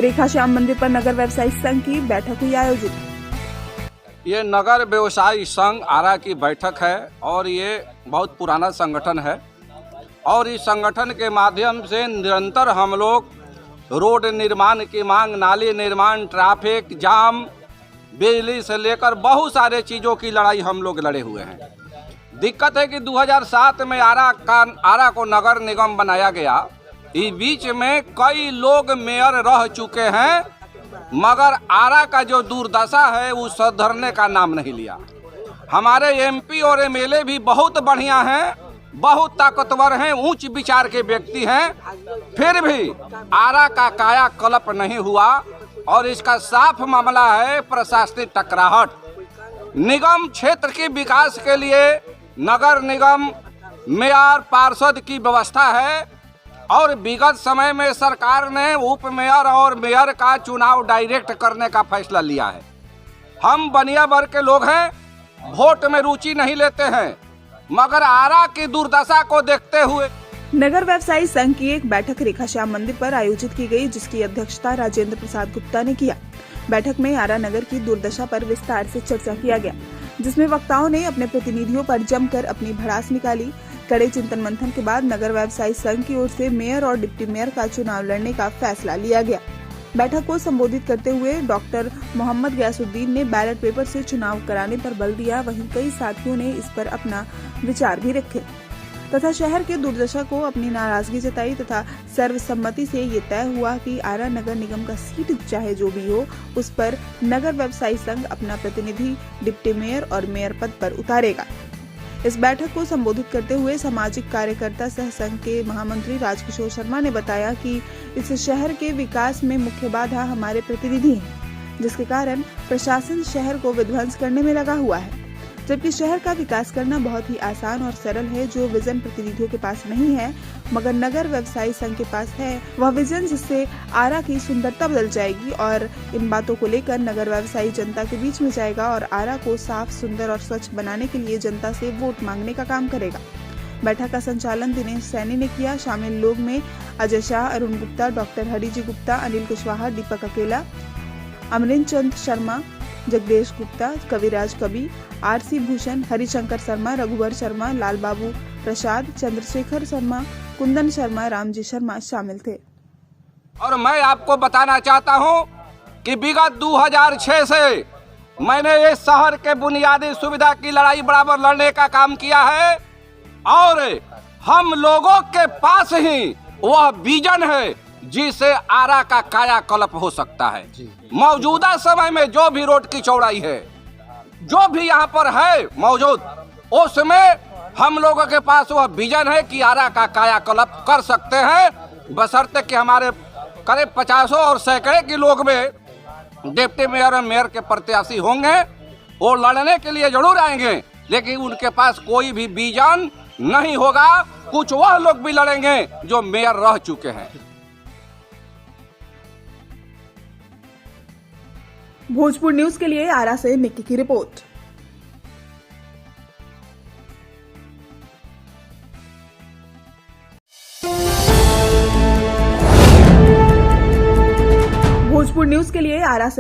रेखा श्याम मंदिर पर नगर व्यवसायी संघ की बैठक हुई आयोजित। ये नगर व्यवसायी संघ आरा की बैठक है और ये बहुत पुराना संगठन है और इस संगठन के माध्यम से निरंतर हम लोग रोड निर्माण की मांग, नाली निर्माण, ट्रैफिक जाम, बिजली से लेकर बहुत सारे चीज़ों की लड़ाई हम लोग लड़े हुए हैं। दिक्कत है कि 2007 में आरा को नगर निगम बनाया गया। इस बीच में कई लोग मेयर रह चुके हैं, मगर आरा का जो दुर्दशा है वो सुधरने का नाम नहीं लिया। हमारे एमपी और एमएलए भी बहुत बढ़िया हैं, बहुत ताकतवर हैं, उच्च विचार के व्यक्ति हैं, फिर भी आरा का कायाकल्प नहीं हुआ और इसका साफ मामला है प्रशासनिक टकराहट। निगम क्षेत्र के विकास के लिए नगर निगम मेयर पार्षद की व्यवस्था है और विगत समय में सरकार ने उप मेयर और मेयर का चुनाव डायरेक्ट करने का फैसला लिया है। हम बनिया वर्ग के लोग हैं, वोट में रुचि नहीं लेते हैं, मगर आरा की दुर्दशा को देखते हुए नगर व्यवसायी संघ की एक बैठक रेखा श्याम मंदिर पर आयोजित की गई, जिसकी अध्यक्षता राजेंद्र प्रसाद गुप्ता ने किया। बैठक में आरा नगर की दुर्दशा पर विस्तार से चर्चा किया गया, जिसमें वक्ताओं ने अपने प्रतिनिधियों पर जमकर अपनी भड़ास निकाली। कड़े चिंतन मंथन के बाद नगर व्यवसायी संघ की ओर से मेयर और डिप्टी मेयर का चुनाव लड़ने का फैसला लिया गया। बैठक को संबोधित करते हुए डॉक्टर मोहम्मद गयासुद्दीन ने बैलेट पेपर से चुनाव कराने पर बल दिया। वहीं कई साथियों ने इस पर अपना विचार भी रखे तथा शहर के दुर्दशा को अपनी नाराजगी जताई तथा सर्वसम्मति से ये तय हुआ कि आरा नगर निगम का सीट चाहे जो भी हो, उस पर नगर व्यवसायी संघ अपना प्रतिनिधि डिप्टी मेयर और मेयर पद पर उतारेगा। इस बैठक को संबोधित करते हुए सामाजिक कार्यकर्ता सह संघ के महामंत्री राजकिशोर शर्मा ने बताया कि इस शहर के विकास में मुख्य बाधा हमारे प्रतिनिधि हैं, जिसके कारण प्रशासन शहर को विध्वंस करने में लगा हुआ है, जबकि शहर का विकास करना बहुत ही आसान और सरल है, जो विजन प्रतिनिधियों के पास नहीं है, मगर नगर व्यवसायी संघ के पास है। वह विजन जिससे आरा की सुंदरता बदल जाएगी और इन बातों को लेकर नगर व्यवसायी जनता के बीच में जाएगा और आरा को साफ, सुंदर और स्वच्छ बनाने के लिए जनता से वोट मांगने का काम करेगा। बैठक का संचालन दिनेश सैनी ने किया। शामिल लोग में अजय शाह, अरुण गुप्ता, डॉक्टर हरिजी गुप्ता, अनिल कुशवाहा, दीपक अकेला, अमरिंद चंद शर्मा, जगदेश गुप्ता, कविराज कवि, आरसी भूषण, हरिशंकर शर्मा, रघुवर शर्मा, लाल बाबू प्रसाद, चंद्रशेखर शर्मा, कुंदन शर्मा, रामजी शर्मा शामिल थे। और मैं आपको बताना चाहता हूं कि विगत 2006 से मैंने इस शहर के बुनियादी सुविधा की लड़ाई बराबर लड़ने का काम किया है और हम लोगों के पास ही वह विजन है जिससे आरा का कायाकल्प हो सकता है। मौजूदा समय में जो भी रोड की चौड़ाई है, जो भी यहाँ पर है मौजूद, उसमें हम लोगों के पास वह विजन है कि आरा का कायाकल्प कर सकते हैं, बशर्ते कि हमारे करीब 50 और सैकड़े के लोग में डिप्टी मेयर और मेयर के प्रत्याशी होंगे। वो लड़ने के लिए जरूर आएंगे, लेकिन उनके पास कोई भी विजन नहीं होगा। कुछ वह लोग भी लड़ेंगे जो मेयर रह चुके हैं। भोजपुर न्यूज के लिए आरा से निक्की की रिपोर्ट। भोजपुर न्यूज के लिए आरा से